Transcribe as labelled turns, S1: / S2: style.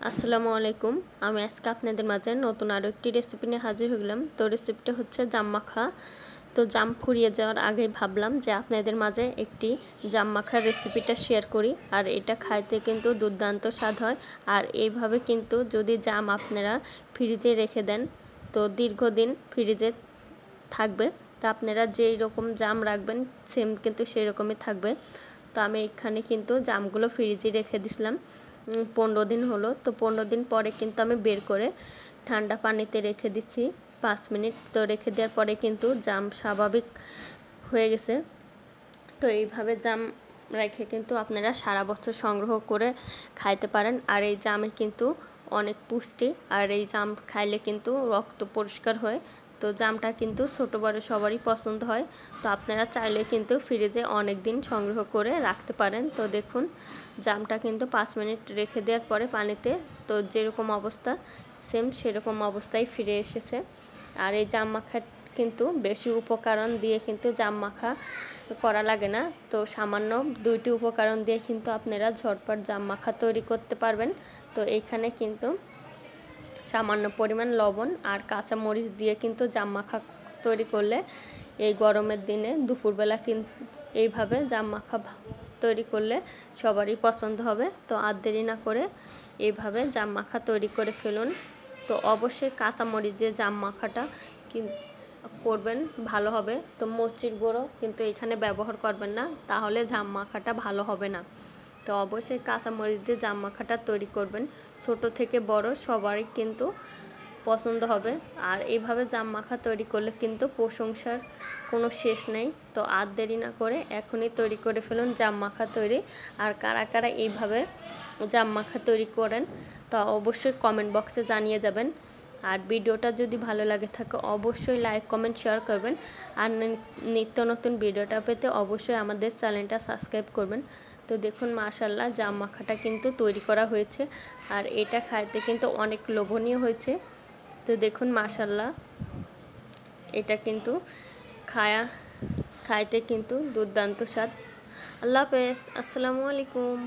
S1: আসসালামু আলাইকুম। আমি আজকে আপনাদের মাঝে নতুন আরও একটি রেসিপি নিয়ে হাজির হয়ে গেলাম। তো রেসিপিটা হচ্ছে জাম মাখা। তো জাম ফুরিয়ে যাওয়ার আগেই ভাবলাম যে আপনাদের মাঝে একটি জাম মাখার রেসিপিটা শেয়ার করি। আর এটা খাইতে কিন্তু দুর্দান্ত স্বাদ হয়। আর এইভাবে কিন্তু যদি জাম আপনারা ফ্রিজে রেখে দেন তো দীর্ঘদিন ফ্রিজে থাকবে। তো আপনারা যেই রকম জাম রাখবেন সেম কিন্তু সেই রকমই থাকবে। তো আমি এখানে কিন্তু জামগুলো ফ্রিজে রেখে দিছিলাম 15 দিন হলো। তো 15 দিন পরে কিন্তু আমি বের করে ঠান্ডা পানিতে রেখে দিচ্ছি 5 মিনিট। তো রেখে দেওয়ার পরে কিন্তু জাম স্বাভাবিক হয়ে গেছে। তো এইভাবে জাম রেখে কিন্তু আপনারা সারা বছর সংগ্রহ করে খাইতে পারেন। আর এই জামে কিন্তু অনেক পুষ্টি, আর এই জাম খাইলে কিন্তু রক্ত পরিষ্কার হয়। তো জামটা কিন্তু ছোটো বড়ো সবারই পছন্দ হয়। তো আপনারা চাইলে কিন্তু ফ্রিজে অনেক দিন সংগ্রহ করে রাখতে পারেন। তো দেখুন জামটা কিন্তু 5 মিনিট রেখে দেওয়ার পরে পানিতে তো যেরকম অবস্থা সেম সেরকম অবস্থায় ফিরে এসেছে। আর এই জাম মাখা কিন্তু বেশি উপকরণ দিয়ে কিন্তু জাম মাখা করা লাগে না। তো সামান্য 2টি উপকরণ দিয়ে কিন্তু আপনারা ঝটপট জাম মাখা তৈরি করতে পারবেন। তো এইখানে কিন্তু সামান্য পরিমাণ লবণ আর কাঁচা মরিচ দিয়ে কিন্তু জাম মাখা তৈরি করলে এই গরমের দিনে দুপুরবেলা কিন্তু এইভাবে জাম মাখা তৈরি করলে সবারই পছন্দ হবে। তো আর দেরি না করে এইভাবে জাম মাখা তৈরি করে ফেলুন। তো অবশ্যই কাঁচা মরিচ দিয়ে জাম মাখাটা করবেন ভালো হবে। তো মরিচের গুঁড়ো কিন্তু এখানে ব্যবহার করবেন না, তাহলে জাম মাখাটা ভালো হবে না। তো অবশ্যই কাঁচামরিচ দিয়ে জাম মাখাটা তৈরি করবেন। ছোট থেকে বড় সবারই কিন্তু পছন্দ হবে। আর এইভাবে জাম মাখা তৈরি করলে কিন্তু প্রশংসার কোনো শেষ নেই। তো আর দেরি না করে এখনই তৈরি করে ফেলুন জাম মাখা তৈরি। আর কারা কারা এইভাবে জাম মাখা তৈরি করেন তা অবশ্যই কমেন্ট বক্সে জানিয়ে যাবেন। আর ভিডিওটা যদি ভালো লাগে থাকে অবশ্যই লাইক কমেন্ট শেয়ার করবেন। আর নিত্য নতুন ভিডিওটা পেতে অবশ্যই আমাদের চ্যানেলটা সাবস্ক্রাইব করবেন। তো দেখুন মাশাআল্লাহ জাম মাখাটা কিন্তু তৈরি করা হয়েছে। আর এটা খাইতে কিন্তু অনেক লোভনীয় হয়েছে। তো দেখুন মাশাআল্লাহ এটা কিন্তু খাইতে কিন্তু দুর্দান্ত স্বাদ। আল্লাহ হাফেজ, আসসালামু আলাইকুম।